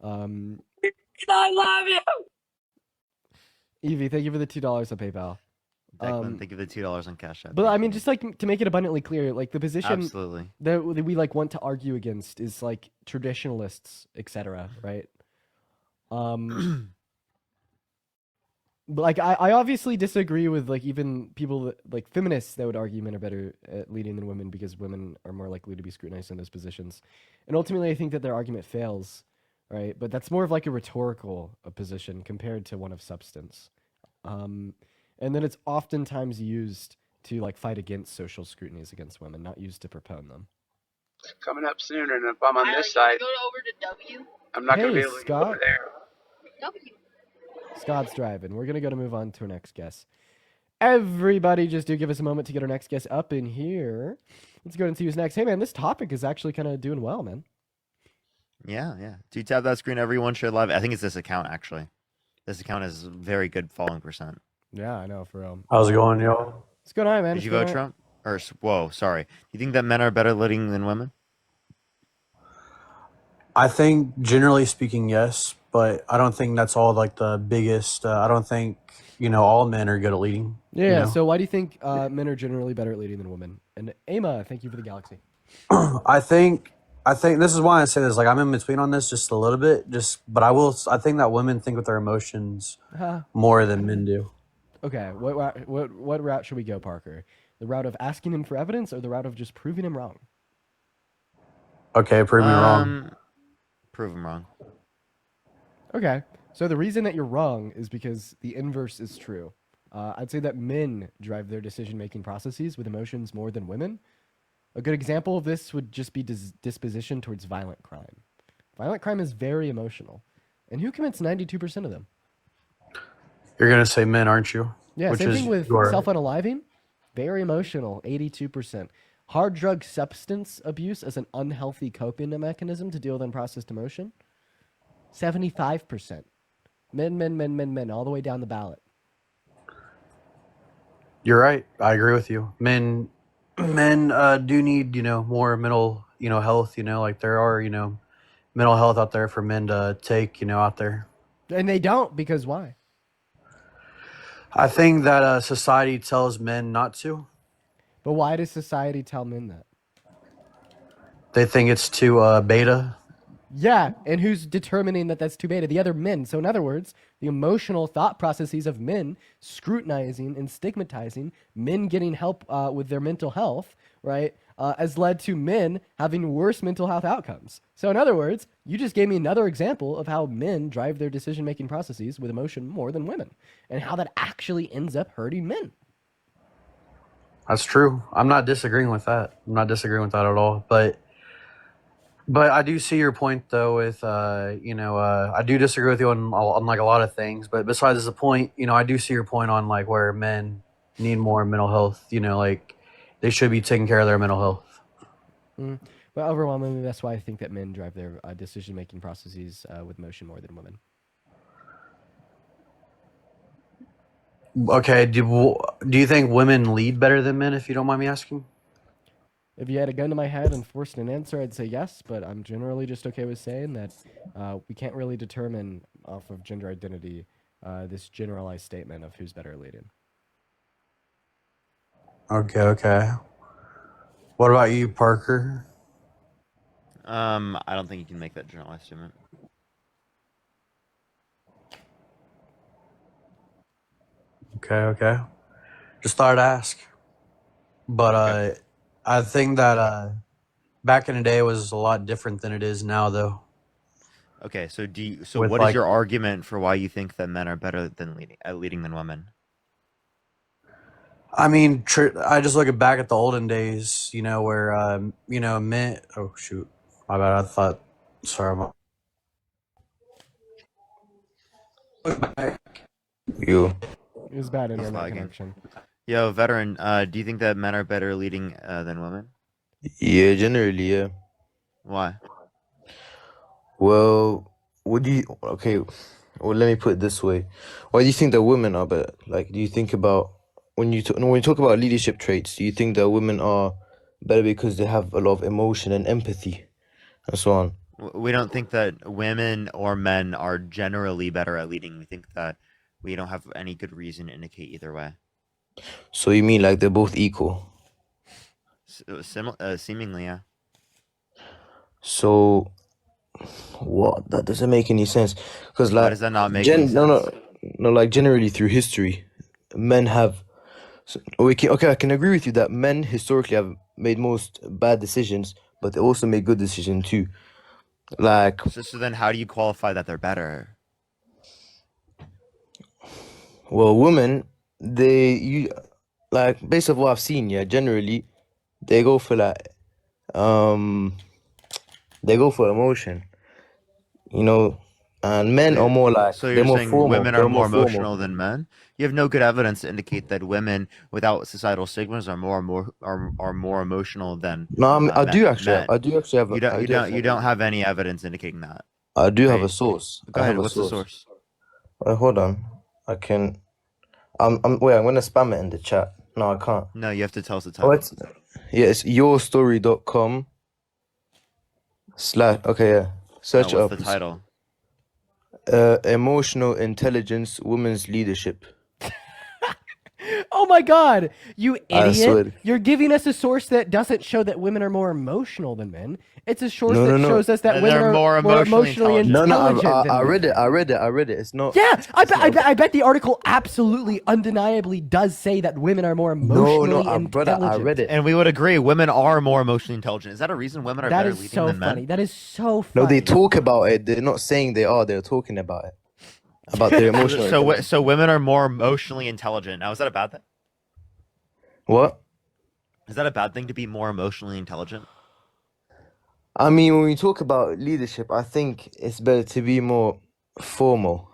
Um, I love you. Evie, thank you for the $2 on PayPal. Declan, thank you for the $2 on Cash App. But I mean, just like to make it abundantly clear, like the position Absolutely. that we like want to argue against is like traditionalists, etc. Right? But like I obviously disagree with like even people that, like feminists that would argue men are better at leading than women because women are more likely to be scrutinized in those positions. And ultimately, I think that their argument fails, right? But that's more of like a rhetorical position compared to one of substance. And then it's oftentimes used to like fight against social scrutinies against women, not used to propone them. Coming up soon, and if I'm on this side, go over to W. I'm not going to be Hey, able to go over Scott. there. W. Scott's driving. We're gonna move on to our next guest. Everybody, just do give us a moment to get our next guest up in here. Let's go and see who's next. Hey, man, this topic is actually kind of doing well, man. Yeah. Do you tap that screen? Everyone should live. I think it's this account, actually. This account has very good following percent. Yeah, I know, for real. How's it going, y'all? What's going on, man? Did you vote Trump? Or, whoa, sorry. Do you think that men are better leading than women? I think, generally speaking, yes, but I don't think that's all like the biggest. I don't think, all men are good at leading. Yeah, so why do you think men are generally better at leading than women? And Ama, thank you for the galaxy. I think this is why I say this. Like, I'm in between on this just a little bit. But I think that women think with their emotions more than men do. Okay, what route should we go, Parker? The route of asking him for evidence, or the route of just proving him wrong? Okay, prove me wrong. Prove him wrong. Okay, so the reason that you're wrong is because the inverse is true. I'd say that men drive their decision-making processes with emotions more than women. A good example of this would just be disposition towards violent crime. Violent crime is very emotional. And who commits 92% of them? You're going to say men, aren't you? Yeah, same thing with self-unaliving. Very emotional, 82%. Hard drug substance abuse as an unhealthy coping mechanism to deal with unprocessed emotion, 75%. Men, all the way down the ballot. You're right. I agree with you. Men do need, more mental, health, like there are, mental health out there for men to take, out there. And they don't, because why? I think that society tells men not to. But why does society tell men that? They think it's too beta. Yeah, and who's determining that that's too beta? The other men. So in other words, the emotional thought processes of men scrutinizing and stigmatizing men getting help with their mental health, right, has led to men having worse mental health outcomes. So in other words, you just gave me another example of how men drive their decision-making processes with emotion more than women, and how that actually ends up hurting men. That's true. I'm not disagreeing with that. I'm not disagreeing with that at all. But I do see your point, though, with, I do disagree with you on like a lot of things. But besides the point, I do see your point on like where men need more mental health, like they should be taking care of their mental health. But overwhelmingly, that's why I think that men drive their decision-making processes with emotion more than women. Okay, do you think women lead better than men, if you don't mind me asking? If you had a gun to my head and forced an answer, I'd say yes, but I'm generally just okay with saying that we can't really determine off of gender identity this generalized statement of who's better at leading. Okay. What about you, Parker? I don't think you can make that generalized statement. Okay. Just thought I'd ask. But Okay. I think that back in the day was a lot different than it is now, though. Okay, so With, what is like- your argument for why you think that men are better at leading than women? I mean, I just look back at the olden days, where, men... Oh, shoot. My bad. I thought... Sorry. You. It was bad He's internet lagging. connection. Yo, veteran, do you think that men are better leading than women? Yeah, generally, yeah. Why? Well, okay, well, let me put it this way. Why do you think that women are better? Like, do you think about, when you talk about leadership traits, do you think that women are better because they have a lot of emotion and empathy and so on? We don't think that women or men are generally better at leading. We think that we don't have any good reason to indicate either way. So you mean like they're both equal? Seemingly, yeah. So what? That doesn't make any sense. Because Why like does that not make any sense? no, like generally through history, men have. Okay, I can agree with you that men historically have made most bad decisions, but they also make good decisions too. Like, So then how do you qualify that they're better? well, women, you like based on what I've seen, yeah, generally they go for like um they go for emotion, you know, and men are more like So they're you're more saying formal. women are They're more more formal. emotional than men? You have no good evidence to indicate that women without societal stigmas are more emotional than No, I do actually. men. I do actually have. You don't I you do don't actually you have. don't have any evidence indicating that, I do have a right? source. Go I have ahead. a What's the source. source? Hold on. I can. Wait. I'm gonna spam it in the chat. No, I can't. No, you have to tell us the Oh, title. it's yourstory.com slash. Okay, yeah. No, Search it what's up. the title? Emotional intelligence, women's leadership. Oh my god, you I idiot. swear. You're giving us a source that doesn't show that women are more emotional than men. It's a source No, that no, no. shows us that women They're are more more emotionally emotionally intelligent. No, no. intelligent than I men. read it. I read it. I read it. It's not. Yeah, It's not. I bet the article absolutely, undeniably does say that women are more No, no, emotionally brother. I read intelligent. it. And we would agree, women are more emotionally intelligent. Is that a reason women are That better is leading so than funny. men? That is so No, they funny. talk about it. They're not saying they are. They're talking about it. About their emotional intelligence. So women are more emotionally intelligent. Now, is that a bad thing? What? Is that a bad thing to be more emotionally intelligent? I mean, when we talk about leadership, I think it's better to be more formal.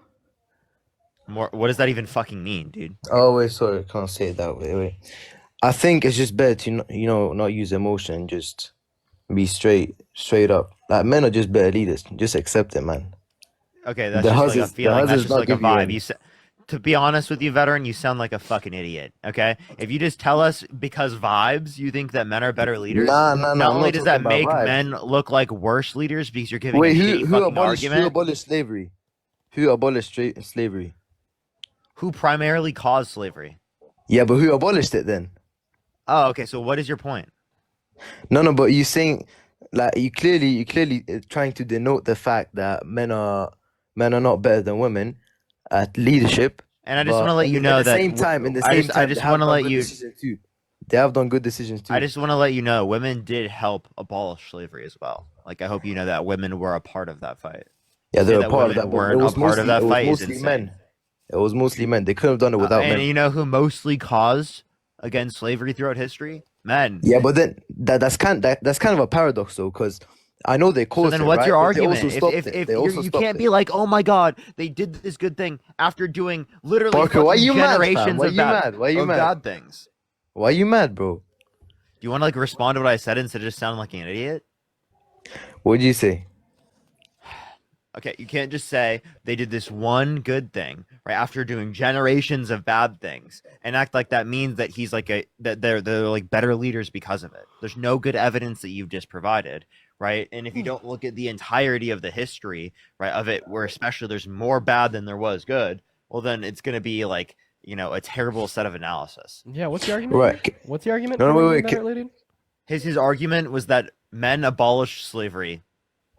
More. What does that even fucking mean, dude? Oh, wait, sorry, I can't say it that way. Wait. I think it's just better to, not use emotion, just be straight up. Like, men are just better leaders. Just accept it, man. Okay, that's The just like a houses, the feeling. That's houses just not like a give you vibe. any. To be honest with you, veteran, you sound like a fucking idiot. Okay, if you just tell us because vibes, you think that men are better leaders. Nah. Not I'm only not does talking that about make vibes. men look like worse leaders because you're giving a Wait, shitty fucking who argument. abolished slavery? Who abolished slavery? Who primarily caused slavery? Yeah, but who abolished it then? Oh, okay. So what is your point? No, but you saying like you clearly trying to denote the fact that men are not better than women at leadership, And I just want but to let you at know the that same time, I they just want have to done let good you decisions too. They have done good decisions I too. just want to let you know women did help abolish slavery as well. Like I hope you know that women were a part of that fight. Yeah, To they say were a that part of women that, but weren't a part of it that was fight is mostly insane. men. It was mostly men. They couldn't have done it without And men. you know who mostly caused against slavery throughout history? Men. Yeah, but then that's kind of a paradox though, because I know they So caused then it, what's right? your But they also argument? stopped it. If They also you stopped can't it. be like, oh my god, they did this good thing after doing literally Parker, why fucking you mad, fam? generations Why of you mad? Why you mad? bad things. Why you mad, bro? Do you want to like respond to what I said instead of just sounding like an idiot? What did you say? Okay, you can't just say they did this one good thing right after doing generations of bad things and act like that means that he's like that they're like better leaders because of it. There's no good evidence that you've just provided, right? And if you don't look at the entirety of the history, right, of it, where especially there's more bad than there was good, well then it's going to be like a terrible set of analysis. Yeah, what's the argument? Right. What's the argument? No, for wait. that related? His argument was that men abolished slavery,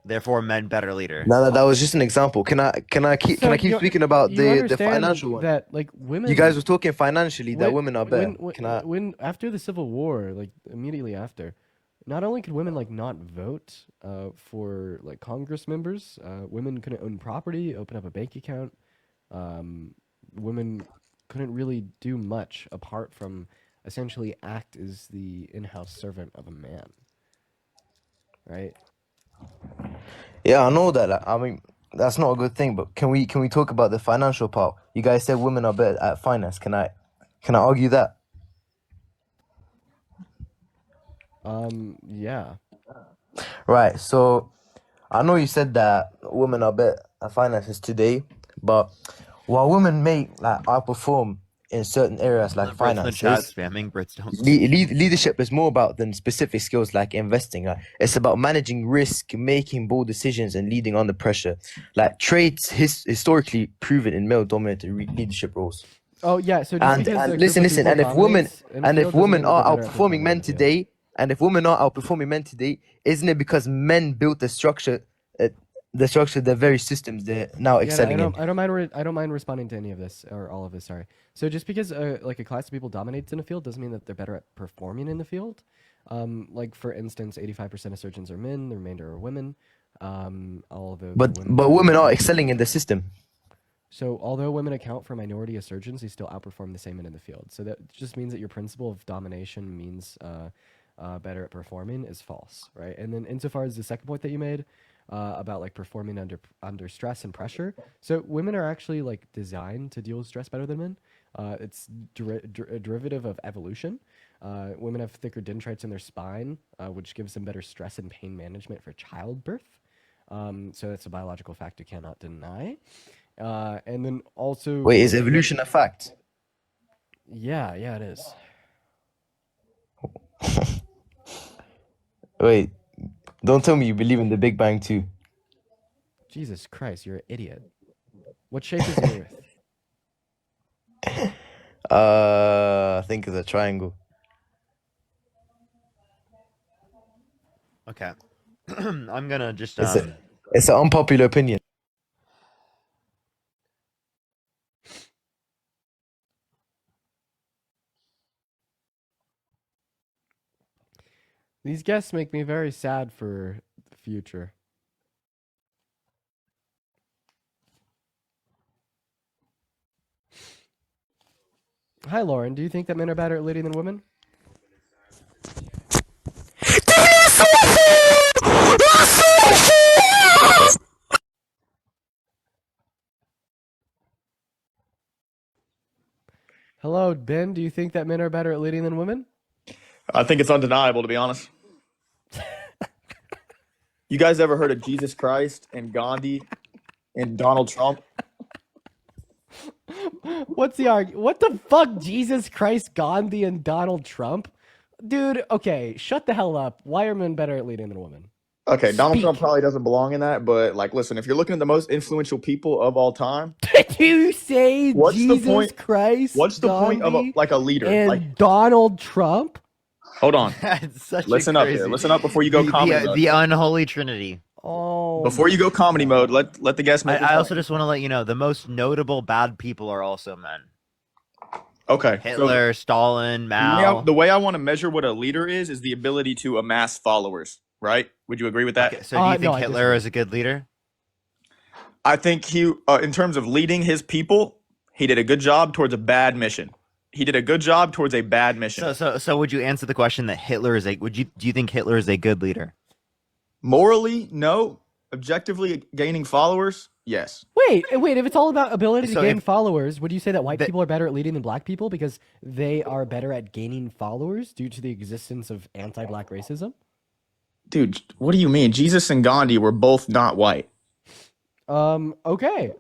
therefore men better leader. No, that was just an example. Can I keep speaking about you the understand financial one? that like women. You guys were talking financially that women are better. When after the Civil War, like immediately after, not only could women like not vote for like Congress members, women couldn't own property, open up a bank account. Women couldn't really do much apart from essentially act as the in-house servant of a man. Right? Yeah, I know that. Like, I mean, that's not a good thing. But can we talk about the financial part? You guys said women are better at finance. Can I argue that? Yeah. Right. So I know you said that women are better at finances today, but while women may like outperform in certain areas like Brits in the chat finances. spamming. Brits don't. Leadership is more about than specific skills like investing. Like, it's about managing risk, making bold decisions, and leading under pressure. Like traits historically proven in male-dominated leadership roles. Oh yeah, so just And because a and group of listen, people and if women dominates in a field doesn't mean that are they're better at outperforming performing in men the field. today, and if women are outperforming men today, isn't it because men built the structure, the very systems they're now Yeah, excelling in? I don't mind responding to any of this or all of this. Sorry. So just because like a class of people dominates in a field doesn't mean that they're better at performing in the field. Like for instance, 85% of surgeons are men, the remainder are women. Although the But women women are account- excelling in the system. So although women account for a minority of surgeons, they still outperform the same men in the field. So that just means that your principle of domination means better at performing is false, right? And then insofar as the second point that you made about like performing under stress and pressure, so women are actually like designed to deal with stress better than men. It's a derivative of evolution. Women have thicker dendrites in their spine, which gives them better stress and pain management for childbirth. So that's a biological fact you cannot deny. And then also, Wait, is evolution a fact? yeah, it is. Wait, don't tell me you believe in the Big Bang too. Jesus Christ, you're an idiot. What shape is the Earth? Think of the triangle. Okay. I'm gonna just It's an unpopular opinion. These guests make me very sad for the future. Hi, Lauren. Do you think that men are better at leading than women? Hello, Ben. Do you think that men are better at leading than women? I think it's undeniable, to be honest. You guys ever heard of Jesus Christ and Gandhi and Donald Trump? What's the argument? What the fuck? Jesus Christ, Gandhi, and Donald Trump? Dude, okay, shut the hell up. Why are men better at leading than women? Okay, Donald Speak. Trump probably doesn't belong in that, but like, listen, if you're looking at the most influential people of all time, Did you say What's the Jesus point- Christ? what's the point of Gandhi, a leader? and Like, Donald Trump? hold on, It's such listen a up crazy, here. Listen up before you go comedy mode. the unholy trinity. Oh, Before you go comedy mode, let the guest make. I also just want to let you know the most notable bad people are also men. okay. so Hitler, Stalin, Mao. the way I want to measure what a leader is the ability to amass followers. Right? Would you agree with that? Okay, so do you no, think I Hitler disagree. is a good leader? I think he, in terms of leading his people, he did a good job towards a bad mission. He did a good job towards a bad mission. So would you answer the question that Hitler is a? Do you think Hitler is a good leader? Morally, no. Objectively, gaining followers, yes. Wait. If it's all about ability to So gain if- followers, would you say that white that- people are better at leading than black people because they are better at gaining followers due to the existence of anti-black racism? Dude, what do you mean? Jesus and Gandhi were both not white. Okay.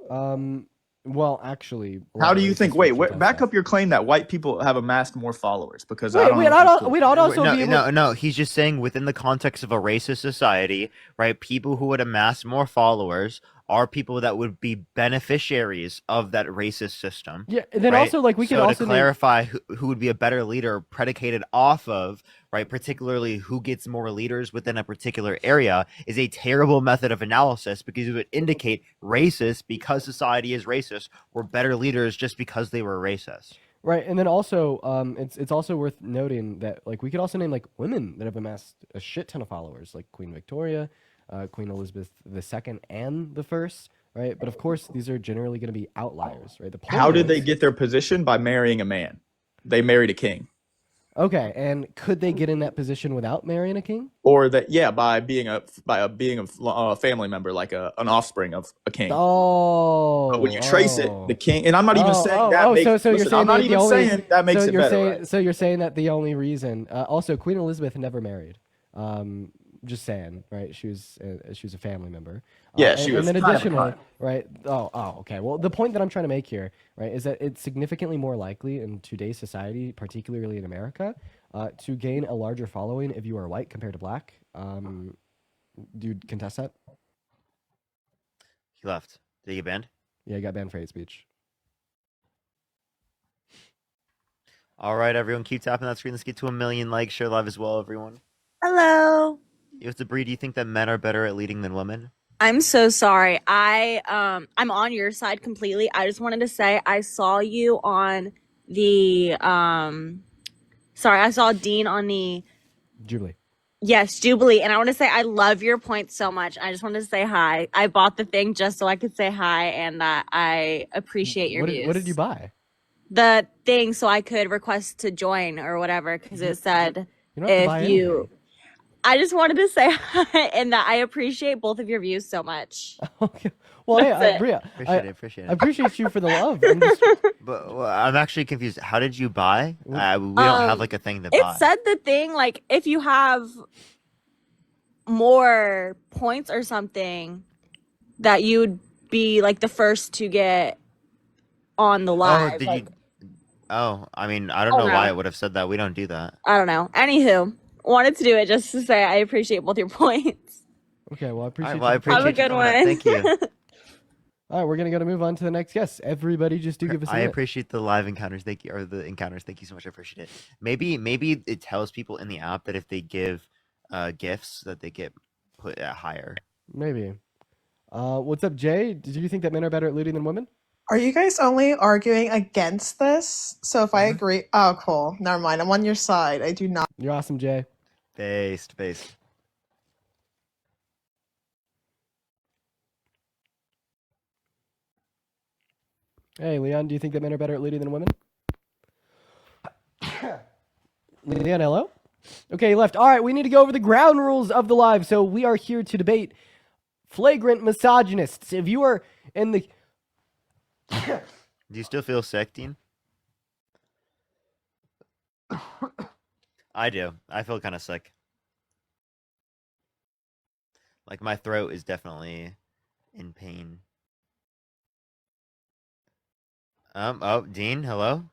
Well, actually, a lot How of do you racists think? would Wait, contest back that. up your claim that white people have amassed more followers because I Wait, don't wait, know if I'd, that's al- wait, I'd also be able. No. He's just saying within the context of a racist society, right? People who would amass more followers are people that would be beneficiaries of that racist system. Yeah, and then right? also like we could So also to clarify who would be a better leader predicated off of, right, particularly who gets more leaders within a particular area is a terrible method of analysis because it would indicate racists, because society is racist, were better leaders just because they were racist. Right, and then also, it's also worth noting that like we could also name like women that have amassed a shit ton of followers, like Queen Victoria, Queen Elizabeth II, and the First. Right, but of course these are generally going to be outliers, right? The point How did they is- get their position? By marrying a man. They married a king. Okay, and could they get in that position without marrying a king? Or that, yeah, by being a family member, like an offspring of a king. Oh, But when you trace it, the king, and I'm not even saying that makes. so you're listen, saying I'm not that the even only, saying that makes so it you're better. saying, Right? So you're saying that the only reason, also Queen Elizabeth never married. Just saying, right? She was a family member. Yeah, she and was then kind of a additionally, crime. right? Okay. Well, the point that I'm trying to make here, right, is that it's significantly more likely in today's society, particularly in America, to gain a larger following if you are white compared to black. Do you contest that? He left. Did he get banned? Yeah, you got banned for hate speech. All right, everyone, keep tapping that screen. Let's get to 1 million likes. Share live as well, everyone. Hello. If Debris, do you think that men are better at leading than women? I'm so sorry. I'm on your side completely. I just wanted to say I saw you on the I saw Dean on the Jubilee. Jubilee, and I want to say I love your point so much. I just wanted to say hi. I bought the thing just so I could say hi, and that I appreciate your views. What did you buy? The thing so I could request to join or whatever, because it said You don't have to buy anything. I just wanted to say hi and that I appreciate both of your views so much. Okay. Well, hey, Bria, Appreciate I it. appreciate you for the love. I'm just, But I'm actually confused. How did you buy? We don't have like a thing to buy. It said the thing like if you have more points or something, that you'd be like the first to get on the live. Oh, did like, you? Oh, I mean, I don't know why it would have said that. We don't do that. I don't know. Anywho, wanted to do it just to say I appreciate both your points. okay, well, I appreciate Well, I you. appreciate Have a you good coming up. one. Thank you. All right, we're going to move on to the next guest. Everybody just do give us a I minute. appreciate the live encounters. Thank you, or the encounters. Thank you so much. I appreciate it. Maybe it tells people in the app that if they give gifts, that they get put at higher. Maybe. What's up, Jay? Did you think that men are better at looting than women? Are you guys only arguing against this? So if I agree, oh, cool. Never mind. I'm on your side. I do not. You're awesome, Jay. Based. Hey, Leon, do you think that men are better at looting than women? Leon, hello? Okay, he left. All right, we need to go over the ground rules of the live. So we are here to debate flagrant misogynists. If you are in the... Do you still feel sick, Dean? I do. I feel kind of sick. Like my throat is definitely in pain. Oh, Dean, hello?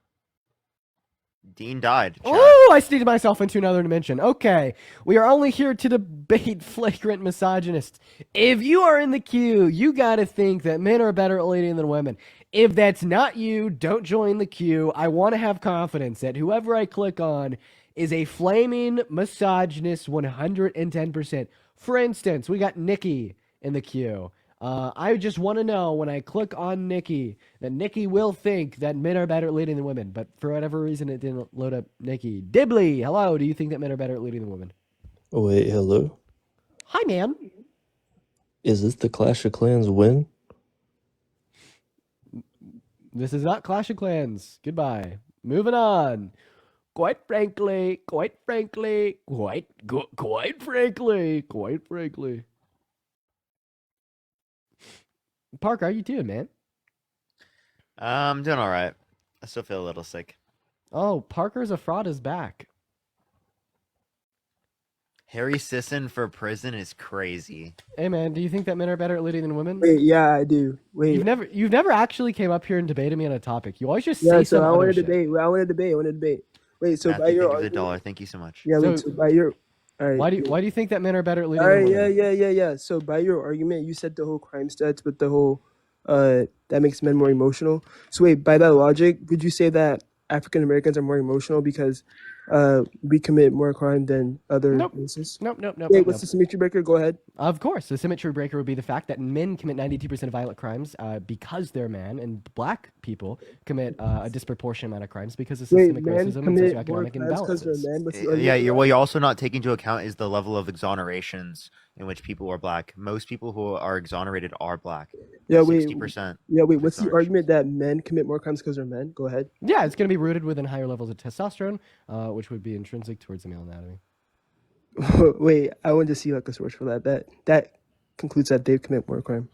Dean died. Chat. Oh, I sneaked myself into another dimension. Okay, we are only here to debate flagrant misogynists. If you are in the queue, you gotta think that men are better at leading than women. If that's not you, don't join the queue. I want to have confidence that whoever I click on is a flaming misogynist 110%. For instance, we got Nikki in the queue. I just want to know when I click on Nikki that Nikki will think that men are better at leading than women. But for whatever reason, it didn't load up Nikki. Dibley, hello. Do you think that men are better at leading than women? Wait, hello? Hi, man. Is this the Clash of Clans win? This is not Clash of Clans. Goodbye. Moving on. Quite frankly. Parker, how you doing, man? I'm doing all right. I still feel a little sick. Oh, Parker's a fraud is back. Harry Sisson for prison is crazy. Hey, man, do you think that men are better at leading than women? Wait, yeah, I do. Wait. You've never actually came up here and debated me on a topic. You always just Yeah, say so some I want other to shit. debate. I want to debate. Wait, so Matthew, by your thank you for the argument, dollar. Thank you so much. yeah, wait, So- so by your, all right, Why do you think that men are better at leading all than right, women? yeah. So by your argument, you said the whole crime stats, but the whole, that makes men more emotional. So wait, by that logic, would you say that African Americans are more emotional because, we commit more crime than other Nope. races? Nope. Wait, what's the symmetry breaker? Go ahead. Of course, the symmetry breaker would be the fact that men commit 92% of violent crimes because they're men, and black people commit a disproportionate amount of crimes because of Wait, systemic men racism and commit more socioeconomic crimes because they're imbalances. men. What's the Yeah, argument for what that? you're also not taking into account is the level of exonerations in which people are black. Most people who are exonerated are black. Yeah, wait. 60%. Yeah, wait. What's the exoneration. argument that men commit more crimes because they're men? Go ahead. Yeah, it's going to be rooted within higher levels of testosterone, which would be intrinsic towards the male anatomy. Wait, I want to see like a source for that. That concludes that they commit more crime.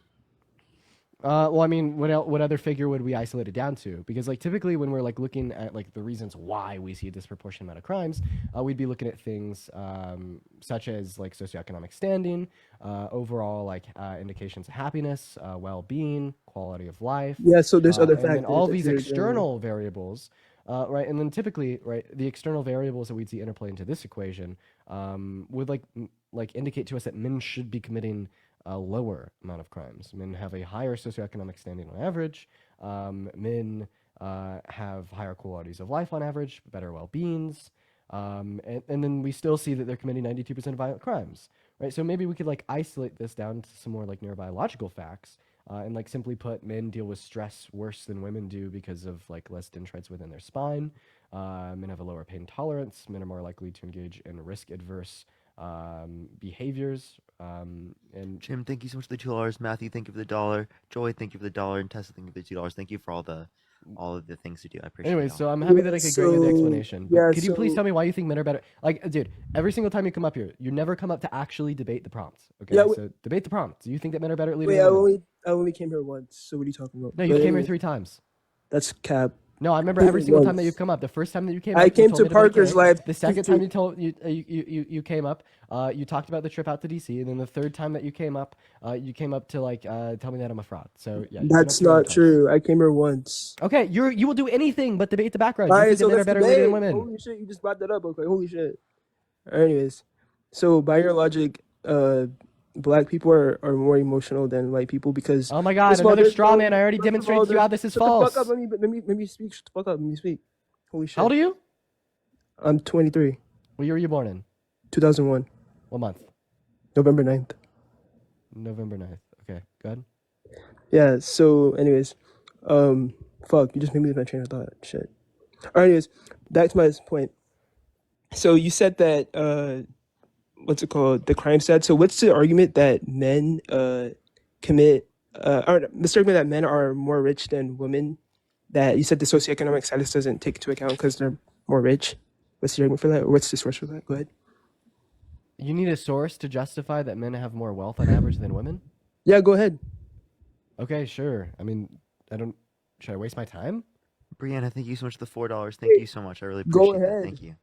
Well, I mean, what other figure would we isolate it down to? Because like typically when we're like looking at like the reasons why we see a disproportionate amount of crimes, we'd be looking at things such as like socioeconomic standing, overall like indications of happiness, well-being, quality of life, Yeah, so there's other and then factors all that these you're external variables, right? And then typically, right, the external variables that we'd see interplay into this equation would like indicate to us that men should be committing a lower amount of crimes. Men have a higher socioeconomic standing on average. Men have higher qualities of life on average, better well-beings. And then we still see that they're committing 92% of violent crimes, right? So maybe we could like isolate this down to some more like neurobiological facts and like simply put men deal with stress worse than women do because of like less dendrites within their spine. Men have a lower pain tolerance. Men are more likely to engage in risk-adverse behaviors. And Jim, thank you so much for the $2. Matthew, thank you for the $1. Joy, thank you for the $1. And Tessa, thank you for the $2. Thank you for all of the things you do. I appreciate anyway, it. so I'm happy that I could grant you the explanation. But yeah, could you please so- tell me why you think men are better? Like, dude, every single time you come up here, you never come up to actually debate the prompt. Okay, Yeah, so debate the prompt. Do you think that men are better at leading Wait, than women? I only came here once. So what are you talking about? No, you But came here anyway, 3 times. That's cap. No, I remember Came every here single time that once. you've come up. The first time that you came I up, you came told to me to be Parker's gay. live. The second time you told you came up, you talked about the trip out to DC, and then the third time that you came up to like tell me that I'm a fraud. So yeah, you've been up That's 3 other not times. true. I came here once. Okay, you will do anything but debate the background. You Alright, think so that men are let's better at leading debate. than women? Holy shit, you just brought that up. Okay, holy shit. Anyways, so by your logic, black people are more emotional than white people because Oh my god, first of all, another there's straw no- man. I already first of all, demonstrated to you how this is shut the fuck false. up. Let me speak. Shut the fuck up. Let me speak. Holy shit. How old are you? I'm 23. What year were you born in? 2001. What month? November 9th. November 9th. Okay, go ahead. Yeah, so anyways, fuck, you just made me lose my train of thought. Shit. Alright, anyways, back to my point. So you said that what's it called? The crime stat. So what's the argument that men commit or the argument that men are more rich than women? That you said the socioeconomic status doesn't take into account because they're more rich. What's the argument for that? Or what's the source for that? Go ahead. You need a source to justify that men have more wealth on average than women? Yeah, go ahead. Okay, sure. I mean, should I waste my time? Brianna, thank you so much for the $4. Thank you so much. I really Go appreciate that. ahead. Thank you.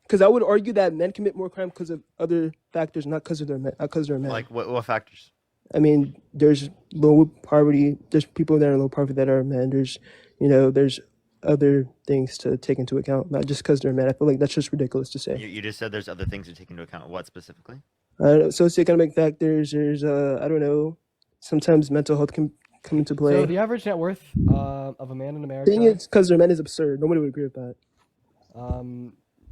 Because I would argue that men commit more crime because of other factors, not because of their men. Not because they're men. Like what factors? I mean, there's low poverty. There's people that are low poverty that are men. There's, there's other things to take into account, not just because they're men. I feel like that's just ridiculous to say. You just said there's other things to take into account. What specifically? Socioeconomic factors. There's, I don't know. Sometimes mental health can come into play. So the average net worth of a man in America. Thing is, because they're men is absurd. Nobody would agree with that.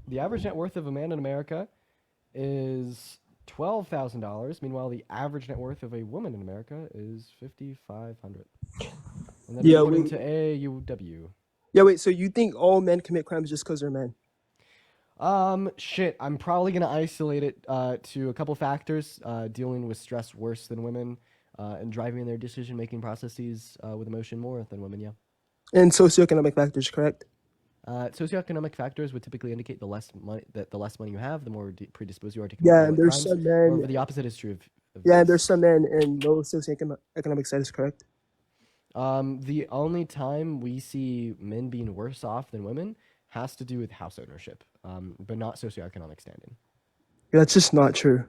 The average net worth of a man in America is $12,000. Meanwhile, the average net worth of a woman in America is $5,500. And that's Yeah, according to AUW. Yeah, wait. So you think all men commit crimes just because they're men? Shit. I'm probably gonna isolate it to a couple factors dealing with stress worse than women and driving their decision-making processes with emotion more than women. Yeah. And socioeconomic factors, correct? Socioeconomic factors would typically indicate the less money you have, the more predisposed you are to commit Yeah, violent and there's crimes. some men. However, the opposite is true of Yeah, this. and there's some men in low socioeconomic status, correct? The only time we see men being worse off than women has to do with house ownership, but not socioeconomic standing. Yeah, that's just not true.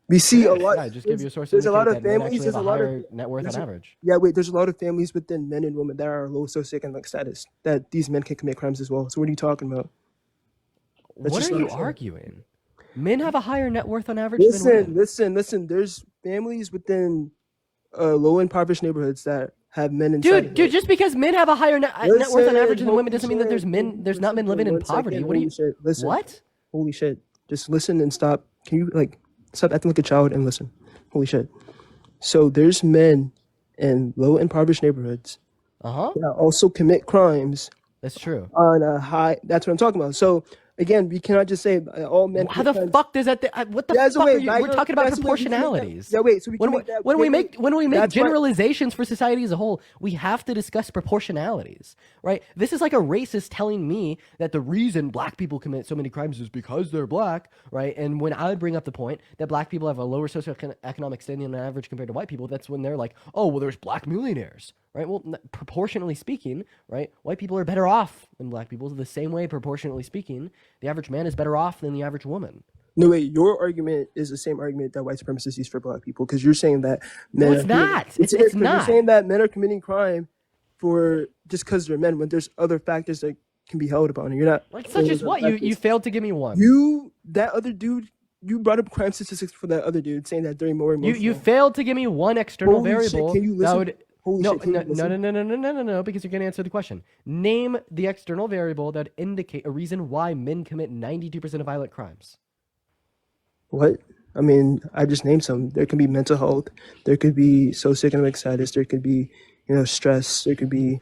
We see a lot. Yeah, I just give you a source. There's a lot of that men families. actually There's have a a lot higher of net worth on average. Yeah, wait. There's a lot of families within men and women that are low socioeconomic status that these men can commit crimes as well. So what are you talking about? That's What just are not you true. arguing? Men have a higher net worth on average than women. Listen. There's families within low impoverished neighborhoods that have men in. Dude, just because men have a higher net worth on average than women doesn't mean that there's not men living in poverty. What are you? Listen. What? Holy shit! Just listen and stop. Can you stop acting like a child and listen? Holy shit! So there's men in low impoverished neighborhoods Uh huh. that also commit crimes That's true. on a high. That's what I'm talking about. So Again, we cannot just say all men. How the fuck does that? What the Yeah, so fuck wait, are you? We're talking about proportionalities. Yeah, wait. So we When can we, make that. when we make That's why- generalizations for society as a whole, we have to discuss proportionalities, right? This is like a racist telling me that the reason black people commit so many crimes is because they're black, right? And when I would bring up the point that black people have a lower socioeconomic standing on average compared to white people, that's when they're like, oh, well, there's black millionaires, right? Well, proportionally speaking, right, white people are better off than black people. The same way, proportionally speaking, the average man is better off than the average woman. No, wait. Your argument is the same argument that white supremacists use for black people, because you're saying that No, men. it's not. It's You're not. saying that men are committing crime for just because they're men, when there's other factors that can be held upon. And you're not. Like such as what? You failed to give me one. That other dude. You brought up crime statistics for that other dude, saying that they're more emotional. You failed to give me one external Holy shit, variable can you that listen? would. Holy No, shit, can you listen? no, because you're going to answer the question. Name the external variable that would indicate a reason why men commit 92% of violent crimes. What? I mean, I just named some. There can be mental health. There could be socioeconomic status. There could be, stress. There could be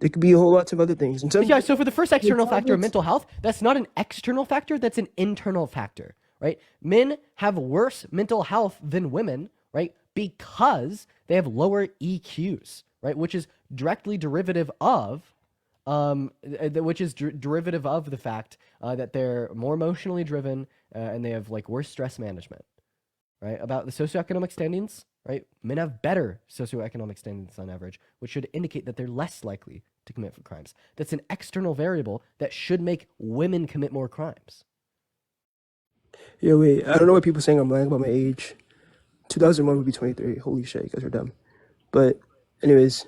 a whole lots of other things. And Yeah, so for the first external factor of mental health, that's not an external factor, that's an internal factor, right? Men have worse mental health than women, right? Because they have lower EQs, right? Which is directly derivative of the fact that they're more emotionally driven and they have like worse stress management, right? About the socioeconomic standings, right? Men have better socioeconomic standings on average, which should indicate that they're less likely to commit crimes. That's an external variable that should make women commit more crimes. Yeah, wait. I don't know what people saying I'm lying about my age. 2001 would be 23. Holy shit, you guys are dumb. But anyways,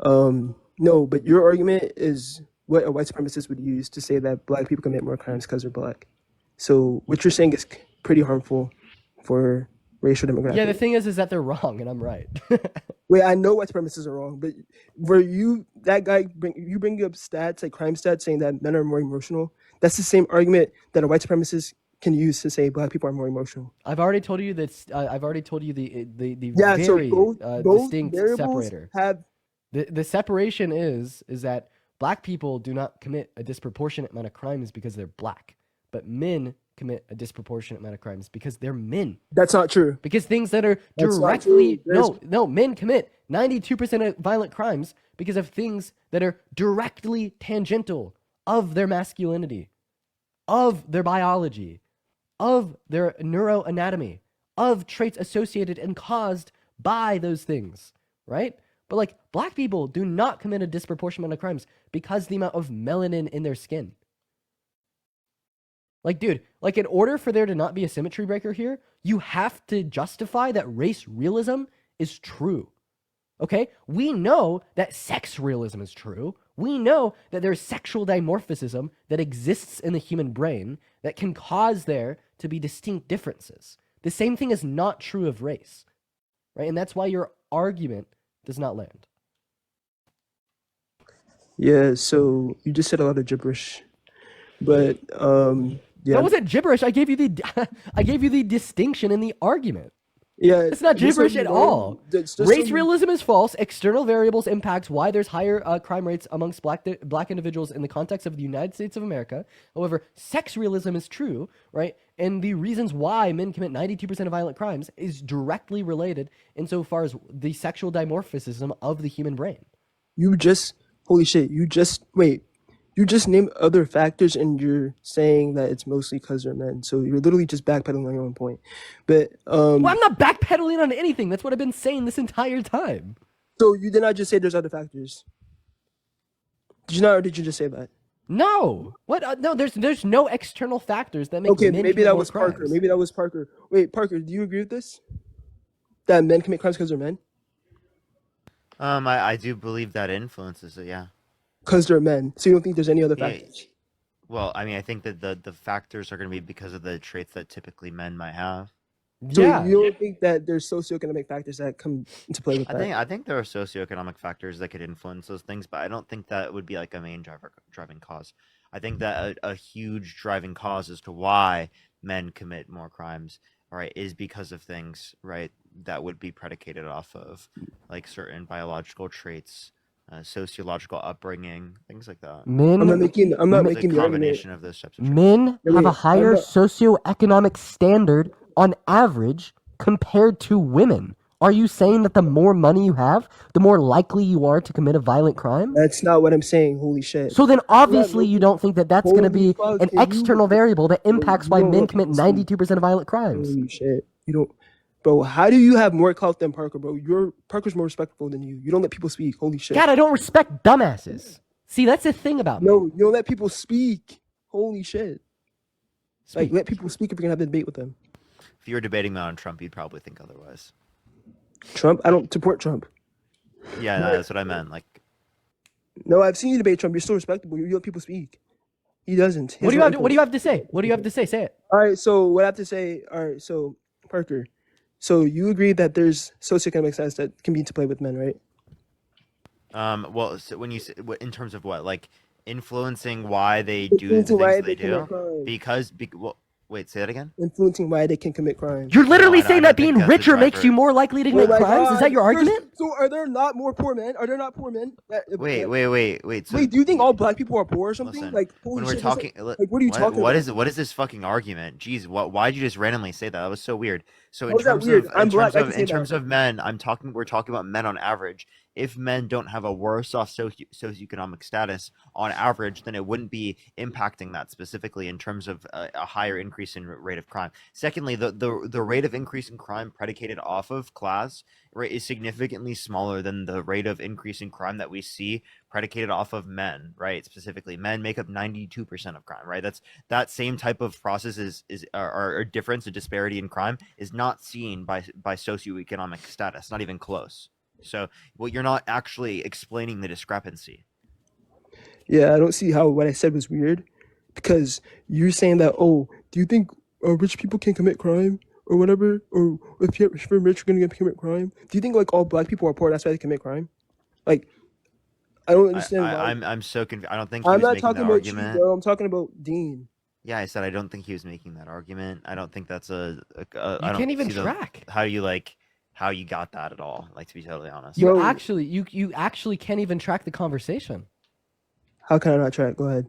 no, but your argument is what a white supremacist would use to say that black people commit more crimes because they're black. So what you're saying is pretty harmful for racial demographics. Yeah, the thing is that they're wrong and I'm right. Wait, I know white supremacists are wrong, but were you that guy bring up stats, like crime stats, saying that men are more emotional? That's the same argument that a white supremacist can use to say black people are more emotional. I've already told you that. I've already told you the Yeah, so very both distinct variables separator. have The separation is that black people do not commit a disproportionate amount of crimes because they're black, but men commit a disproportionate amount of crimes because they're men. That's not true. Because things that are That's not directly true. no, men commit 92% of violent crimes because of things that are directly tangential of their masculinity, of their biology, of their neuroanatomy, of traits associated and caused by those things, right? But like black people do not commit a disproportionate amount of crimes because the amount of melanin in their skin. Like, dude, like in order for there to not be a symmetry breaker here, you have to justify that race realism is true. Okay? We know that sex realism is true. We know that there's sexual dimorphism that exists in the human brain that can cause there to be distinct differences. The same thing is not true of race, right? And that's why your argument does not land. Yeah, so you just said a lot of gibberish, but yeah, That wasn't gibberish. I gave you the distinction in the argument. yeah, It's not just so gibberish you at know, all. just so Race you- realism is false. External variables impacts why there's higher crime rates amongst black individuals in the context of the United States of America. However, sex realism is true, right? And the reasons why men commit 92% of violent crimes is directly related insofar as the sexual dimorphism of the human brain. holy shit, you just named other factors and you're saying that it's mostly because they're men. So you're literally just backpedaling on your own point. But Well, I'm not backpedaling on anything. That's what I've been saying this entire time. so you did not just say there's other factors. Did you not, or did you just say that? No. What? No. There's no external factors that make Okay, men maybe commit that more was Parker. crimes. Maybe that was Parker. Wait, Parker, do you agree with this? That men commit crimes because they're men? I do believe that influences it. Yeah. Because they're men. So you don't think there's any other Yeah. factors? Well, I mean, I think that the factors are going to be because of the traits that typically men might have. So Yeah. you don't think that there's socioeconomic factors that come into play with that? I think there are socioeconomic factors that could influence those things, but I don't think that would be like a main driving cause. I think that a huge driving cause as to why men commit more crimes, right, is because of things, right, that would be predicated off of like certain biological traits sociological upbringing, things like that. Men, I'm not making It's a the argument. combination of those types of traits. men No, have a wait, higher socioeconomic standard on average compared to women. Are you saying that the more money you have, the more likely you are to commit a violent crime? That's not what I'm saying. Holy shit. So then I'm not obviously you making. don't think that that's going to Holy be fuck! an Can external variable that bro, impacts you why don't men let commit people speak. 92% of violent crimes. Holy shit! You don't, bro. How do you have more clout than Parker, bro? Parker's more respectful than you. You don't let people speak. Holy shit! God, I don't respect dumbasses. See, that's the thing about me. No, you don't let people speak. Holy shit! Like, Speak. let people speak if you're gonna have a debate with them. If you were debating that on Trump, you'd probably think otherwise. Trump? I don't support Trump. Yeah, no, that's what I meant. Like, No, I've seen you debate Trump. You're still respectable. You let people speak. He doesn't. He What do has you no have to, what do you input. have to say? What do you have to say? Say it. All right, so what I have to say, all right, so Parker, so you agree that there's socioeconomic status that can be into play with men, right? well, so when you say, in terms of what, like influencing why they do the Influencing things why that they they commit do, crime. because well, wait, say that again. Influencing why they can commit crime. You're literally I saying don't that think being that's a richer makes driver. you more likely to Oh commit my crimes? Is that God! your argument? So are there not more poor men? Are there not poor men? Wait. So Wait, do you think all black people are poor or something? listen, Like, holy when we're shit, that's talking, like, what are you talking what about? what is this fucking argument? Jeez, why'd you just randomly say that? That was so weird. So How is that weird? I'm black. I can say in that. terms of men, we're talking about men on average. If men don't have a worse off socioeconomic status on average, then it wouldn't be impacting that specifically in terms of a higher increase in rate of crime. Secondly, the rate of increase in crime predicated off of class rate is significantly smaller than the rate of increase in crime that we see predicated off of men, right? Specifically, men make up 92% of crime, right? That's that same type of process or difference, a disparity in crime is not seen by socioeconomic status, not even close. So, well, you're not actually explaining the discrepancy. Yeah, I don't see how what I said was weird, because you're saying that, oh, do you think rich people can commit crime or whatever, or if you're rich, you're gonna commit crime? Do you think like all black people are poor, that's why they commit crime? Like, I don't understand why. I'm so confused. I don't think he I'm was not making talking that about you, argument. bro. I'm talking about Dean. Yeah, I said I don't think he was making that argument. I don't think that's I You don't can't even see track. how you got that at all. Like, to be totally honest. You Bro. actually can't even track the conversation. How can I not track? Go ahead.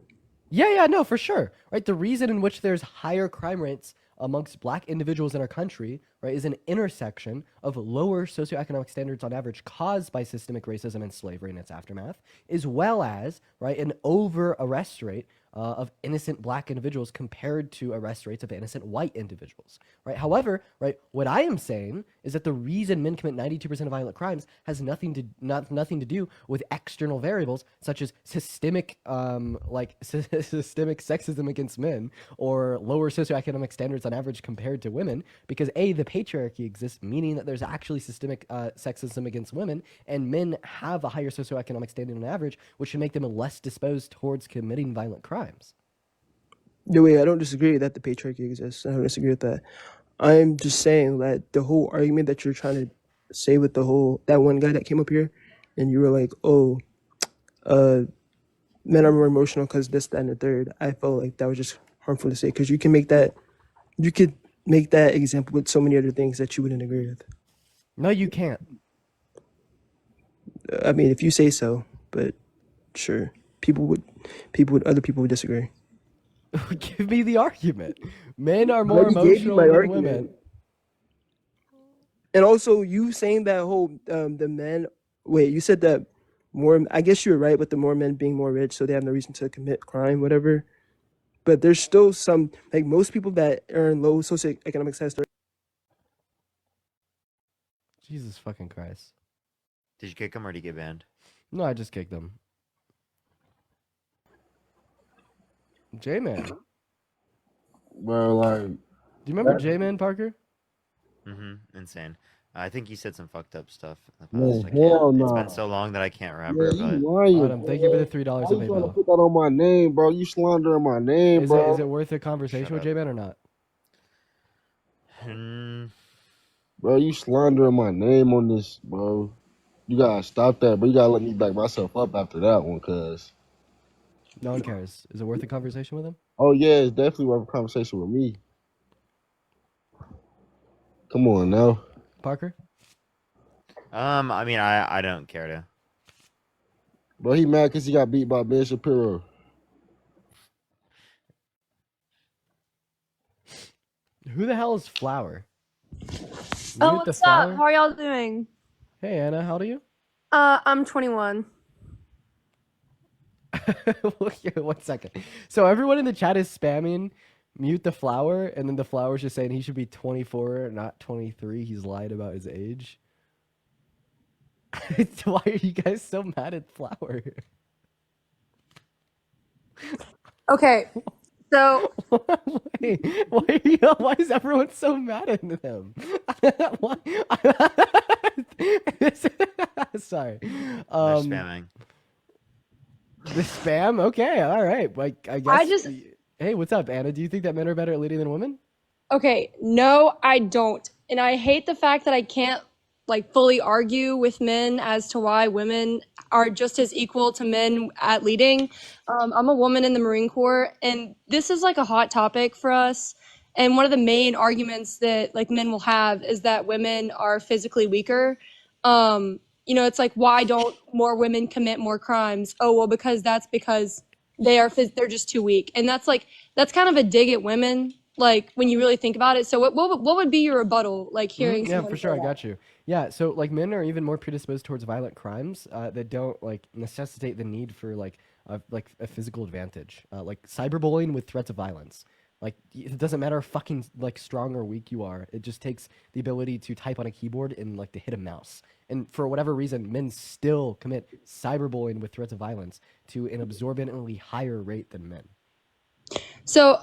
Yeah, no, for sure. Right, the reason in which there's higher crime rates amongst black individuals in our country, right, is an intersection of lower socioeconomic standards on average caused by systemic racism and slavery and its aftermath, as well as, right, an over arrest rate of innocent black individuals compared to arrest rates of innocent white individuals, right? However, right, what I am saying is that the reason men commit 92% of violent crimes has nothing to do with external variables such as systemic systemic sexism against men or lower socioeconomic standards on average compared to women, because A, the patriarchy exists, meaning that there's actually systemic sexism against women, and men have a higher socioeconomic standing on average, which should make them less disposed towards committing violent crimes. No way, I don't disagree that the patriarchy exists. I don't disagree with that. I'm just saying that the whole argument that you're trying to say with that one guy that came up here, and you were like, oh, men are more emotional because this, that, and the third. I felt like that was just harmful to say, because you could make that example with so many other things that you wouldn't agree with. No, you can't. I mean, if you say so, but sure, other people would disagree. Give me the argument. Men are I more already gave you emotional my than argument. women. And also, you saying that whole the men. Wait, you said that more. I guess you were right with the more men being more rich, so they have no reason to commit crime, whatever. But there's still some, like, most people that earn low socioeconomic status. Jesus fucking Christ. Did you kick him or did he get banned? No, I just kicked them. J-Man. Bro, like, Do you remember J-Man, Parker? Insane. I think he said some fucked up stuff in the man, past. hell It's no. been so long that I can't remember. Yeah, you But lying, Autumn, thank you for the $3 Why on you trying to PayPal. put that on my name, bro? You slandering my name, Is bro. it worth a conversation with J-Man or not? Bro, you slandering my name on this, bro. You gotta stop that, but you gotta let me back myself up after that one, cuz. No one cares. Is it worth a conversation with him? Oh yeah, it's definitely worth a conversation with me. Come on now. Parker? I mean, I don't care to. But he mad because he got beat by Ben Shapiro. Who the hell is Flower? Oh, Mute the what's up? How Flower. are y'all doing? Hey Anna, how old are you? I'm 21. Look here, 1 second. So everyone in the chat is spamming mute the Flower, and then the Flower's just saying he should be 24, not 23. He's lied about his age. Why are you guys so mad at Flower? Okay, so Wait, why is everyone so mad at him? Why? Sorry. They're Um, spamming. the spam? Okay, all right. Like, I I guess. just Hey, what's up, Anna? Do you think that men are better at leading than women? okay, no, I don't. And I hate the fact that I can't like fully argue with men as to why women are just as equal to men at leading. I'm a woman in the Marine Corps, and this is like a hot topic for us. And one of the main arguments that like men will have is that women are physically weaker. It's like why don't more women commit more crimes? Oh, well, because they're just too weak. And that's kind of a dig at women, like when you really think about it. So what would be your rebuttal, like hearing Yeah, someone for say sure. I that? got you. Yeah, so like men are even more predisposed towards violent crimes that don't like necessitate the need for like a physical advantage, like cyberbullying with threats of violence. Like it doesn't matter how fucking like strong or weak you are. It just takes the ability to type on a keyboard and like to hit a mouse. And for whatever reason, men still commit cyberbullying with threats of violence to an absorbently higher rate than men. So,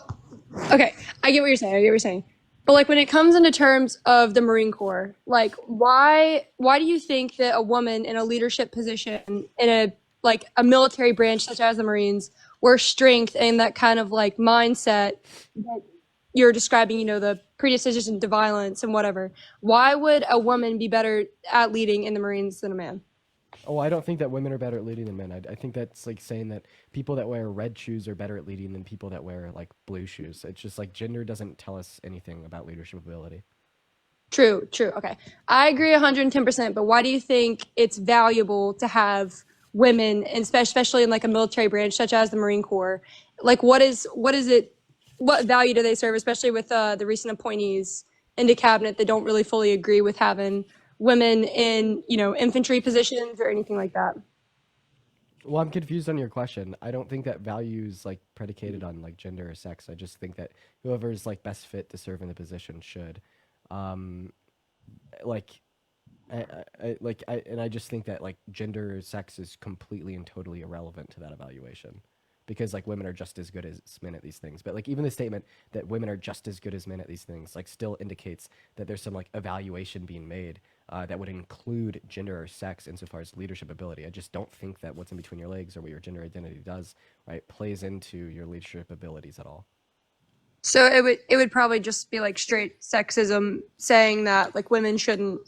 okay, I get what you're saying. I get what you're saying. But like when it comes into terms of the Marine Corps, like why do you think that a woman in a leadership position in a military branch such as the Marines, where strength and that kind of like mindset that you're describing, the predisposition to violence and whatever, why would a woman be better at leading in the Marines than a man? Oh, I don't think that women are better at leading than men. I think that's like saying that people that wear red shoes are better at leading than people that wear like blue shoes. It's just like gender doesn't tell us anything about leadership ability. True, true. Okay. I agree 110%, but why do you think it's valuable to have women, and especially in like a military branch such as the Marine Corps? Like what value do they serve, especially with the recent appointees into cabinet that don't really fully agree with having women in, infantry positions or anything like that? Well, I'm confused on your question. I don't think that value is like predicated on like gender or sex. I just think that whoever is like best fit to serve in the position should. Um, like I just think that like gender or sex is completely and totally irrelevant to that evaluation because like women are just as good as men at these things. But like even the statement that women are just as good as men at these things like still indicates that there's some like evaluation being made that would include gender or sex insofar as leadership ability. I just don't think that what's in between your legs or what your gender identity does, right, plays into your leadership abilities at all. So it would probably just be like straight sexism saying that like women shouldn't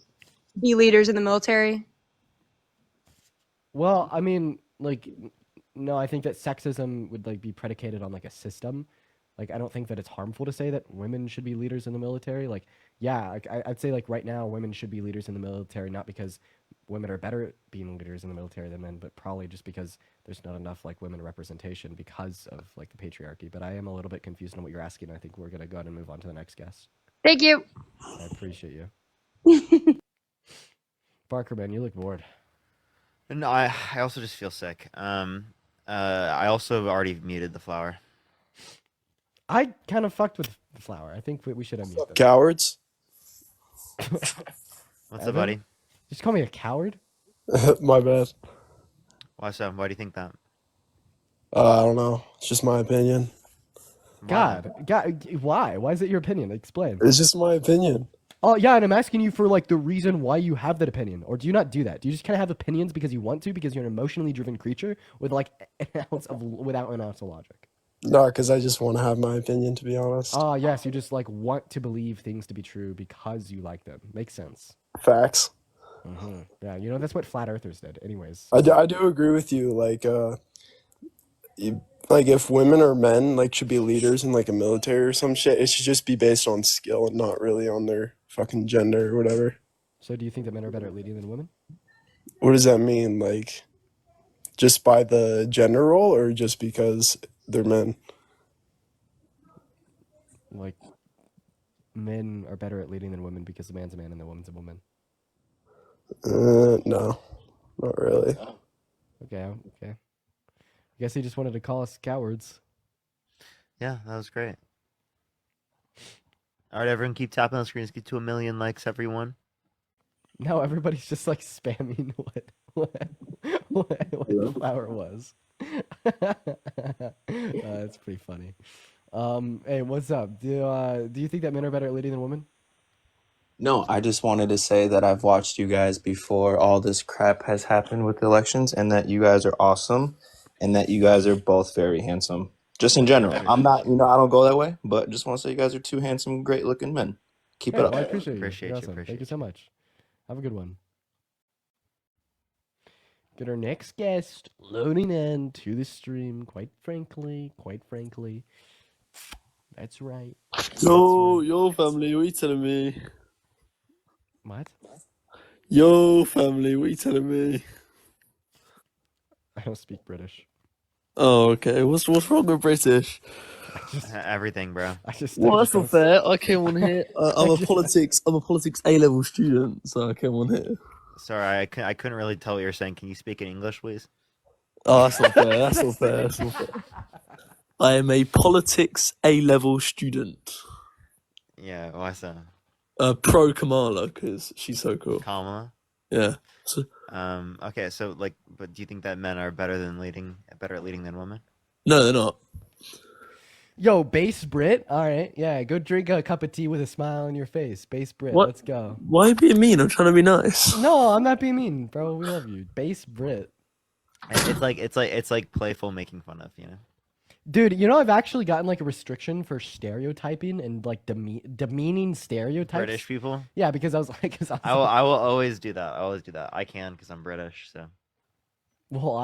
be leaders in the military. Well, I mean, like, no, I think that sexism would like be predicated on like a system. Like, I don't think that it's harmful to say that women should be leaders in the military. Like, yeah, I'd say like right now women should be leaders in the military, not because women are better at being leaders in the military than men, but probably just because there's not enough like women representation because of like the patriarchy. But I am a little bit confused on what you're asking. I think we're gonna go ahead and move on to the next guest. Thank you. I appreciate you. Barker, man, you look bored. No, I also just feel sick. I also already muted the flower. I kind of fucked with the flower. I think we should unmute them. Cowards. What's Evan? up, buddy? Just call me a coward? My bad. Why so? Why do you think that? I don't know. It's just my opinion. God, why? Why is it your opinion? Explain. It's just my opinion. Oh, yeah, and I'm asking you for, like, the reason why you have that opinion. Or do you not do that? Do you just kind of have opinions because you want to, because you're an emotionally driven creature with, like, without an ounce of logic? No, because I just want to have my opinion, to be honest. Oh, yes, you just, like, want to believe things to be true because you like them. Makes sense. Facts. Mm-hmm. Yeah, that's what flat earthers did. Anyways. I do agree with you. Like if women or men like should be leaders in like a military or some shit, it should just be based on skill and not really on their fucking gender or whatever. So do you think that men are better at leading than women? What does that mean? Like just by the gender role or just because they're men? Like, men are better at leading than women because the man's a man and the woman's a woman. No, not really. Okay. I guess he just wanted to call us cowards. Yeah, that was great. All right, everyone, keep tapping on the screens. Get to 1 million likes, everyone. No, everybody's just like spamming what the flower was. That's pretty funny. Hey, what's up? Do you think that men are better at leading than women? No, I just wanted to say that I've watched you guys before all this crap has happened with elections, and that you guys are awesome, and that you guys are both very handsome. Just in general. I'm not, I don't go that way, but just want to say you guys are two handsome, great-looking men. Keep Hey, it up. well, I appreciate you. Appreciate You're you, awesome. appreciate Thank you you. so much. Have a good one. Get our next guest loading in to the stream. Quite frankly. That's right. Yo, family, what are you telling me? What? Yo, family, what are you telling me? I don't speak British. Oh, okay. What's wrong with British? Everything, bro. Well, that's not don't fair. I came on here. I'm a just- politics A-level student, so I came on here. Sorry, I couldn't really tell what you're saying. Can you speak in English, please? Oh, that's not fair. That's not fair. That's not fair. I am a politics A-level student. Yeah, what's that? Pro Kamala, because she's so cool. Kamala? Yeah. So, Okay, so but do you think that men are better at leading than women? no, they're not. Yo, base Brit. All right, yeah. Go drink a cup of tea with a smile on your face. Base Brit. What? Let's go. Why are you being mean? I'm trying to be nice. No, I'm not being mean, bro. We love you. Base Brit. It's like playful making fun of, you know. Dude, you know I've actually gotten like a restriction for stereotyping and like demeaning stereotypes. British people. Yeah, because I was like, I will always do that. I always do that. I can because I'm British. So. Well,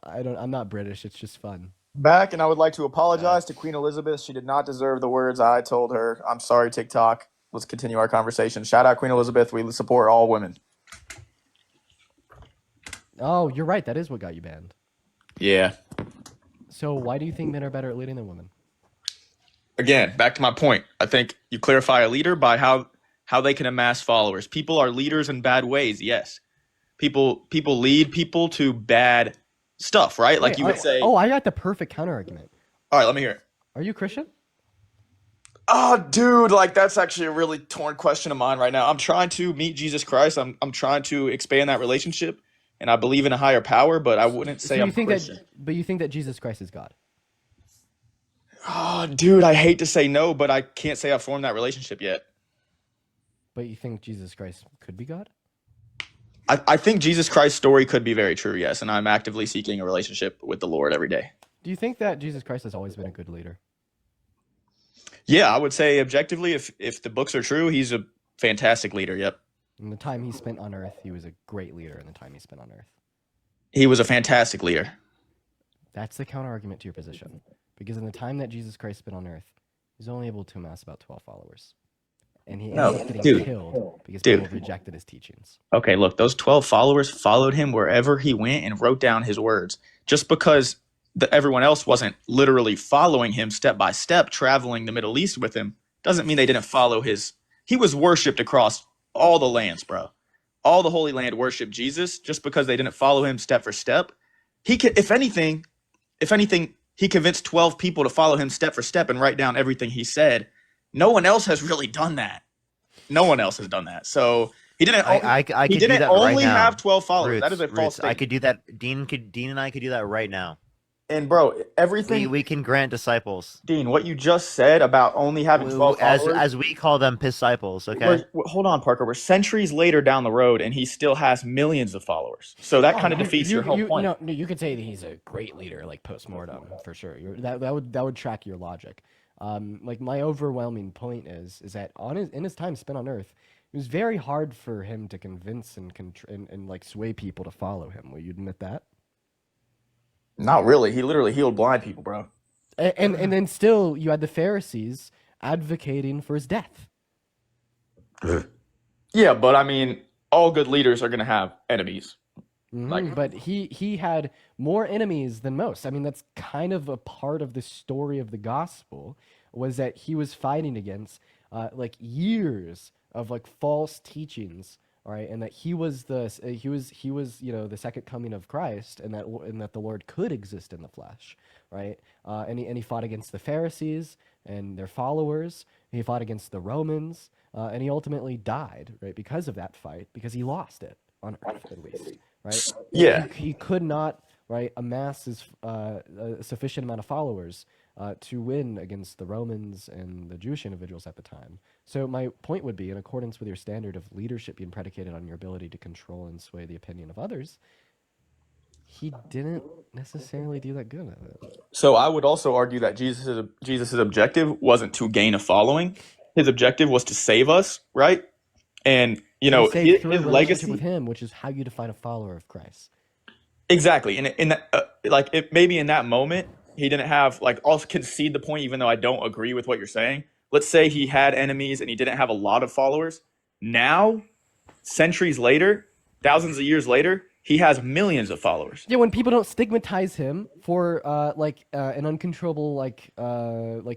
I'm not British. It's just fun. Back, and I would like to apologize to Queen Elizabeth. She did not deserve the words I told her. I'm sorry, TikTok. Let's continue our conversation. Shout out Queen Elizabeth. We support all women. Oh, you're right. That is what got you banned. Yeah. So why do you think men are better at leading than women? Again, back to my point. I think you clarify a leader by how they can amass followers. People are leaders in bad ways, yes. People lead people to bad stuff, right? Like Wait, you would say. Oh, I got the perfect counter argument. All right, let me hear it. Are you Christian? Oh, dude, like that's actually a really torn question of mine right now. I'm trying to meet Jesus Christ. I'm trying to expand that relationship, and I believe in a higher power, but I wouldn't say I'm Christian. But you think that Jesus Christ is God? Oh, dude, I hate to say no, but I can't say I've formed that relationship yet. But you think Jesus Christ could be God? I think Jesus Christ's story could be very true, yes, and I'm actively seeking a relationship with the Lord every day. Do you think that Jesus Christ has always been a good leader? Yeah, I would say objectively, if the books are true, he's a fantastic leader, yep. In the time he spent on Earth, he was a great leader in the time he spent on Earth. He was a fantastic leader. That's the counter argument to your position. Because in the time that Jesus Christ spent on Earth, he was only able to amass about 12 followers. And he ended up getting killed because people rejected his teachings. Okay, look, those 12 followers followed him wherever he went and wrote down his words. Just because everyone else wasn't literally following him step by step, traveling the Middle East with him, doesn't mean they didn't follow his. He was worshipped across all the lands, bro. All the Holy Land worshiped Jesus. Just because they didn't follow him step for step, he could, if anything, he convinced 12 people to follow him step for step and write down everything he said. No one else has really done that. No one else has done that. So he didn't. I could he do didn't that only right now. have 12 followers. Roots, That is a false statement. I could do that. Dean and I could do that right now. And bro, everything we can grant disciples. Dean, what you just said about only having 12 followers, as we call them, disciples. Okay. Hold on, Parker. We're centuries later down the road, and he still has millions of followers. So that kind of defeats your whole point. No, you could say that he's a great leader, like post-mortem, for sure. That would track your logic. Like my overwhelming point is that in his time spent on Earth, it was very hard for him to convince and like sway people to follow him. Will you admit that? Not really. He literally healed blind people, bro. And then still, you had the Pharisees advocating for his death. Yeah, but I mean, all good leaders are going to have enemies. Like, But he had more enemies than most. I mean, that's kind of a part of the story of the gospel, was that he was fighting against like years of like false teachings, all right, and that he was the second coming of Christ, and that the Lord could exist in the flesh, right? And he fought against the Pharisees and their followers. He fought against the Romans, and he ultimately died, right, because of that fight, because he lost it on earth at least, right? yeah. He could not, right, amass a sufficient amount of followers to win against the Romans and the Jewish individuals at the time. So my point would be, in accordance with your standard of leadership being predicated on your ability to control and sway the opinion of others, he didn't necessarily do that good at it. So I would also argue that Jesus's objective wasn't to gain a following. His objective was to save us, right? And To be saved through a his relationship with legacy. him, which is how you define a follower of Christ. Exactly. And in that, like, if maybe in that moment he didn't have, like, I'll concede the point, even though I don't agree with what you're saying. Let's say he had enemies and he didn't have a lot of followers. Now, centuries later, thousands of years later, he has millions of followers. Yeah, when people don't stigmatize him for an uncontrollable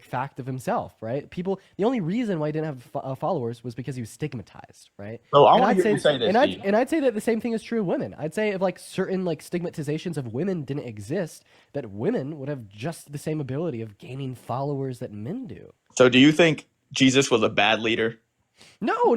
fact of himself, right? The only reason why he didn't have followers was because he was stigmatized, right? So I And want I'd to hear say you say this, Steve. and I'd say that the same thing is true of women. I'd say if like certain like stigmatizations of women didn't exist, that women would have just the same ability of gaining followers that men do. So do you think Jesus was a bad leader? No.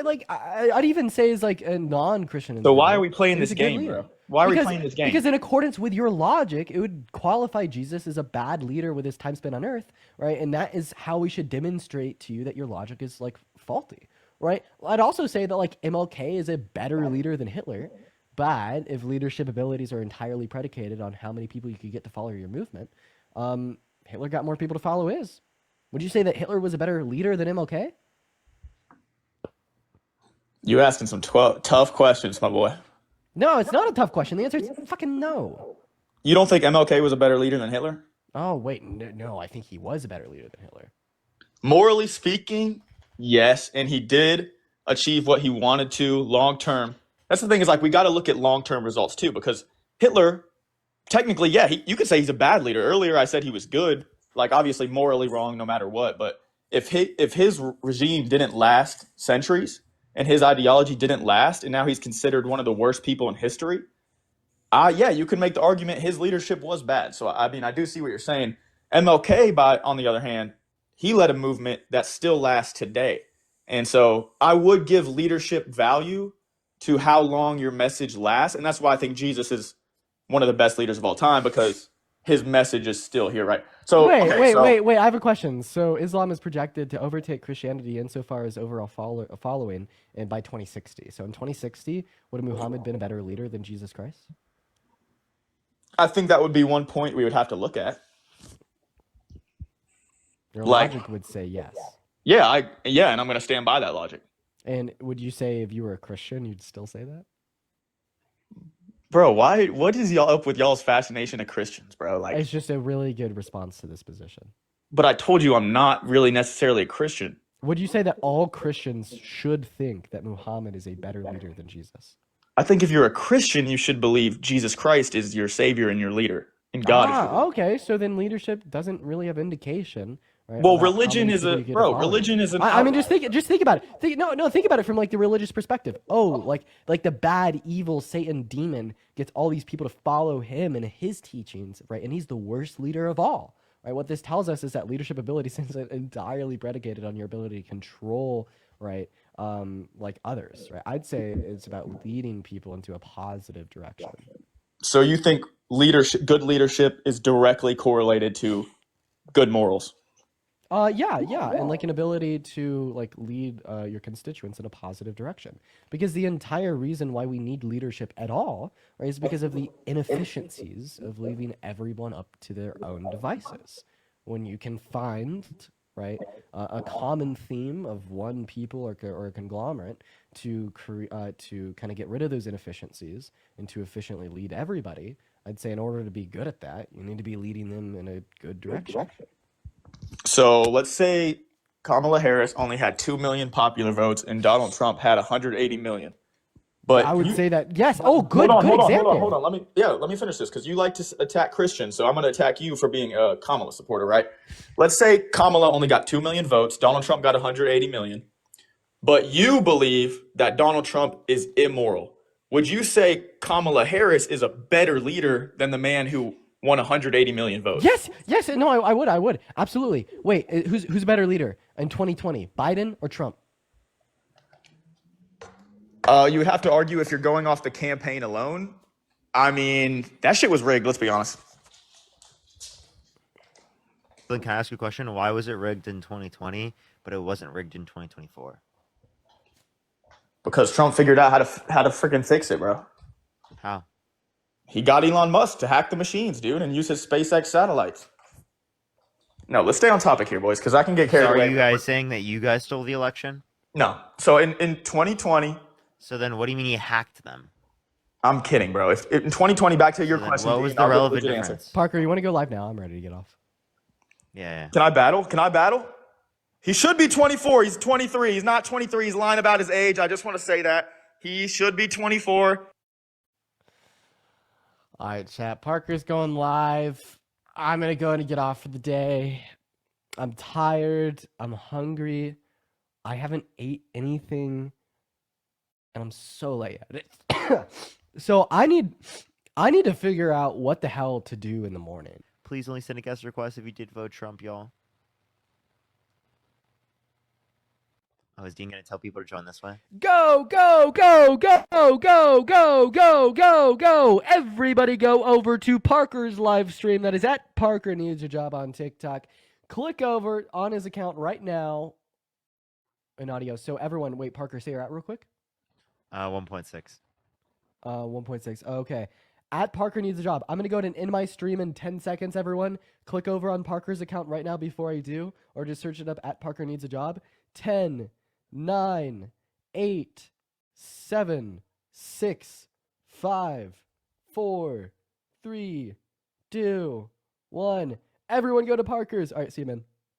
Like I'd even say is like a non-Christian So why are individual, we playing he was this a good game, leader. bro? Why are we Because playing this game? because in accordance with your logic, it would qualify Jesus as a bad leader with his time spent on earth, right? And that is how we should demonstrate to you that your logic is like faulty, right? I'd also say that like MLK is a better leader than Hitler, but if leadership abilities are entirely predicated on how many people you could get to follow your movement, Hitler got more people to follow his. Would you say that Hitler was a better leader than MLK? You're asking some tough questions, my boy. No, it's not a tough question. The answer is fucking no. You don't think MLK was a better leader than Hitler? Oh, wait, no, I think he was a better leader than Hitler. Morally speaking, yes, and he did achieve what he wanted to long term. That's the thing, is like, we got to look at long term results too, because Hitler, technically, yeah, you could say he's a bad leader. Earlier, I said he was good, like obviously morally wrong no matter what. But if his regime didn't last centuries and his ideology didn't last, and now he's considered one of the worst people in history, yeah, you can make the argument his leadership was bad. So I mean, I do see what you're saying. MLK, on the other hand, he led a movement that still lasts today. And so I would give leadership value to how long your message lasts. And that's why I think Jesus is one of the best leaders of all time, because his message is still here, right? So wait. I have a question. So Islam is projected to overtake Christianity insofar as overall following, and by 2060. So in 2060, would Muhammad been a better leader than Jesus Christ? I think that would be one point we would have to look at. Your logic would say yes. Yeah, and I'm going to stand by that logic. And would you say if you were a Christian, you'd still say that? Bro, what is y'all up with y'all's fascination of Christians, bro? Like, it's just a really good response to this position. But I told you I'm not really necessarily a Christian. Would you say that all Christians should think that Muhammad is a better leader than Jesus? I think if you're a Christian, you should believe Jesus Christ is your savior and your leader, and God is your leader. Okay, so then leadership doesn't really have indication. Right, well, religion is religion is an I mean, just think about it. Think about it from like the religious perspective. Oh, like the bad, evil Satan demon gets all these people to follow him and his teachings, right? And he's the worst leader of all, right? What this tells us is that leadership ability is entirely predicated on your ability to control, right? Like others, right? I'd say it's about leading people into a positive direction. So you think good leadership is directly correlated to good morals? Yeah, and like an ability to like lead your constituents in a positive direction. Because the entire reason why we need leadership at all, right, is because of the inefficiencies of leaving everyone up to their own devices. When you can find, right, a common theme of one people or a conglomerate to kind of get rid of those inefficiencies and to efficiently lead everybody, I'd say in order to be good at that, you need to be leading them in a good direction. So let's say Kamala Harris only had 2 million popular votes and Donald Trump had 180 million. But I would you, say that yes. Oh, good, hold on, good hold on, example. hold on, hold on. Let me finish this because you like to attack Christians, so I'm going to attack you for being a Kamala supporter, right? Let's say Kamala only got 2 million votes, Donald Trump got 180 million, but you believe that Donald Trump is immoral. Would you say Kamala Harris is a better leader than the man who won 180 million votes? Yes, yes. No, I would absolutely. Wait, who's a better leader in 2020, Biden or Trump? You would have to argue if you're going off the campaign alone. I mean, that shit was rigged, let's be honest. Then can I ask you a question? Why was it rigged in 2020, but it wasn't rigged in 2024? Because Trump figured out how to freaking fix it, bro. How? He got Elon Musk to hack the machines, dude, and use his SpaceX satellites. No, let's stay on topic here, boys, because I can get carried So are away. you guys saying that you guys stole the election? No. So in 2020. So then what do you mean you hacked them? I'm kidding, bro. If in 2020, back to your question, what was Dean, the I'll give a relevant legit difference? answer. Parker, you want to go live now? I'm ready to get off. Yeah. Can I battle? Can I battle? He should be 24. He's 23. He's not 23. He's lying about his age. I just want to say that. He should be 24. All right, chat. Parker's going live. I'm going to go and get off for the day. I'm tired. I'm hungry. I haven't ate anything. And I'm so late at it. So I need to figure out what the hell to do in the morning. Please only send a guest request if you did vote Trump, y'all. Oh, is Dean going to tell people to join this way? Go, go, go, go, go, go, go, go, go. Everybody go over to Parker's live stream. That is at Parker Needs a Job on TikTok. Click over on his account right now in audio. So everyone, wait, Parker, say you're at real quick. 1.6. 1.6. Okay. At Parker Needs a Job. I'm going to go ahead and end my stream in 10 seconds, everyone. Click over on Parker's account right now before I do, or just search it up at Parker Needs a Job. 10, 9, 8, 7, 6, 5, 4, 3, 2, 1. Everyone go to Parker's. All right, see you, man.